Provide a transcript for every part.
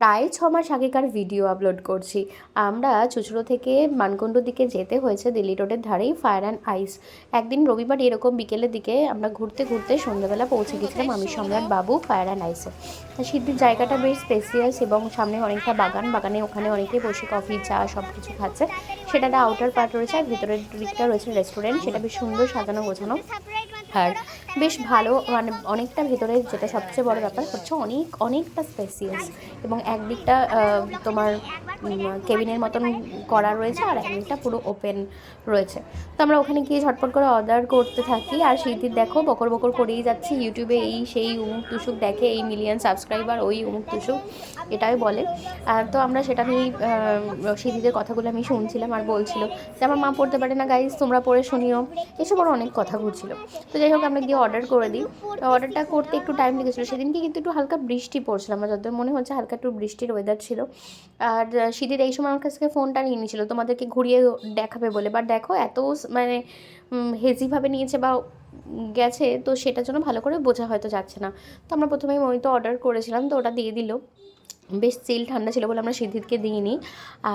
প্রায় 6 মাস আগেকার video upload করছি। আমরা চুঁচুড়ো থেকে মানকুণ্ডুর দিকে যেতে হয়েছে দিল্লি রোডের ধারেই ফায়ার অ্যান্ড আইস। একদিন রবিবার এরকম বিকেলের দিকে আমরা ঘুরতে ঘুরতে সন্ধ্যাবেলা পৌঁছে গেছিলাম আমি সম্রাট বাবু ফায়ার অ্যান্ড আইসে। সিদ্ধির জায়গাটা বেশ স্পেসিয়াস এবং সামনে অনেকটা বাগানে ওখানে অনেকে বসে কফি চা সব কিছু খাচ্ছে। সেটা একটা আউটার পার্ট রয়েছে আর ভিতরের দিকটা রয়েছে রেস্টুরেন্ট, সেটা বেশ সুন্দর সাজানো গোছানো আর বেশ ভালো, মানে অনেকটা ভেতরে যেটা সবচেয়ে বড় ব্যাপার হচ্ছে অনেকটা স্পেসিয়াস এবং একদিকটা তোমার কেবিনের মতন করা রয়েছে আর একদিকটা পুরো ওপেন রয়েছে। তো আমরা ওখানে গিয়ে ঝটপট করে অর্ডার করতে থাকি আর সিদ্ধির দেখো বকর বকর করেই যাচ্ছি, ইউটিউবে এই সেই উমুক তুসুক দেখে, এই মিলিয়ন সাবস্ক্রাইবার ওই উমুক তুসুক এটাই বলে। তো আমরা সেটা নিয়েই সিদ্ধিদের কথাগুলো আমি শুনছিলাম আর বলছিল যে আমার মা পড়তে পারে না গাইজ, তোমরা পড়ে শুনিও, এসব আরও অনেক কথা ঘুরছিল। তো যাই হোক আমরা গিয়ে অর্ডার করে দিই। তো অর্ডারটা করতে একটু টাইম লেগেছিলো, সেদিনকে কিন্তু একটু হালকা বৃষ্টি পড়ছিল, আমার যতদূর মনে হচ্ছে হালকা একটু বৃষ্টির ওয়েদার ছিল। আর শীতের এই সময় আমার কাছ থেকে ফোনটা নিয়ে নিয়েছিল তোমাদেরকে ঘুরিয়ে দেখাবে বলে, বাট দেখো এত মানে হেজিভাবে নিয়েছে বা গেছে, তো সেটার জন্য ভালো করে বোঝা হয়তো যাচ্ছে না। তো আমরা প্রথমেই তো অর্ডার করেছিলাম, তো ওটা দিয়ে দিল। বেশ চিল ঠান্ডা ছিল বলে আমরা সিদ্ধিতকে দিইনি।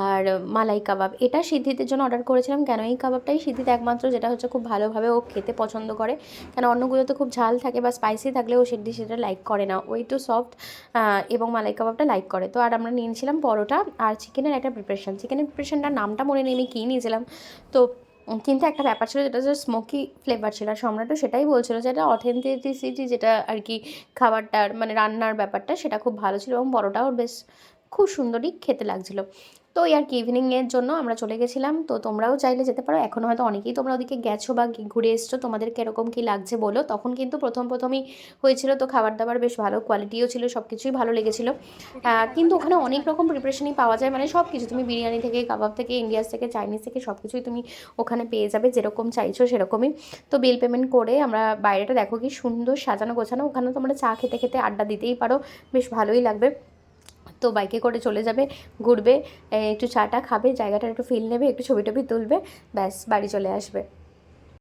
আর মালাই কাবাব, এটা সিদ্ধিতের জন্য অর্ডার করেছিলাম, কেন এই কাবাবটাই সিদ্ধিত একমাত্র যেটা হচ্ছে খুব ভালোভাবে ও খেতে পছন্দ করে। কেন অন্যগুলোতে খুব ঝাল থাকে বা স্পাইসি থাকলেও সিদ্ধি সেটা লাইক করে না, ওই তো সফট এবং মালাই কাবাবটা লাইক করে। তো আর আমরা নিয়েছিলাম পরোটা আর চিকেনের একটা চিকেনের প্রিপারেশনটার নামটা মনে নেই আমি কী নিয়েছিলাম। তো কিন্তু একটা ব্যাপার ছিল যেটা হচ্ছে স্মোকি ফ্লেভার ছিল, আর সম্রাটও সেটাই বলছিল যে এটা অথেন্টিসিটি যেটা আর কি খাবারটার মানে রান্নার ব্যাপারটা সেটা খুব ভালো ছিল এবং বড়টাও বেশ খুব সুন্দরই খেতে লাগছিলো। তো ওই আর কি ইভিনিংয়ের জন্য আমরা চলে গেছিলাম। তো তোমরাও চাইলে যেতে পারো, এখনও হয়তো অনেকেই তোমরা ওদিকে গেছো বা ঘুরে এসছো, তোমাদের কীরকম কী লাগছে বলো। তখন কিন্তু প্রথমই হয়েছিল, তো খাবার দাবার বেশ ভালো কোয়ালিটিও ছিল, সব কিছুই ভালো লেগেছিলো। কিন্তু ওখানে অনেক রকম প্রিপারেশনই পাওয়া যায়, মানে সব কিছু তুমি বিরিয়ানি থেকে কাবাব থেকে ইন্ডিয়াস থেকে চাইনিজ থেকে সব কিছুই তুমি ওখানে পেয়ে যাবে, যেরকম চাইছো সেরকমই। তো বিল পেমেন্ট করে আমরা বাইরেটা দেখো কি সুন্দর সাজানো গোছানো, ওখানে তোমরা চা খেতে খেতে আড্ডা দিতেই পারো, বেশ ভালোই লাগবে। তো বাইকে করে চলে যাবে, ঘুরবে, একটু চাটা খাবে, জায়গাটার একটু ফিল নেবে, একটু ছবি টবি তুলবে, ব্যাস বাড়ি চলে আসবে।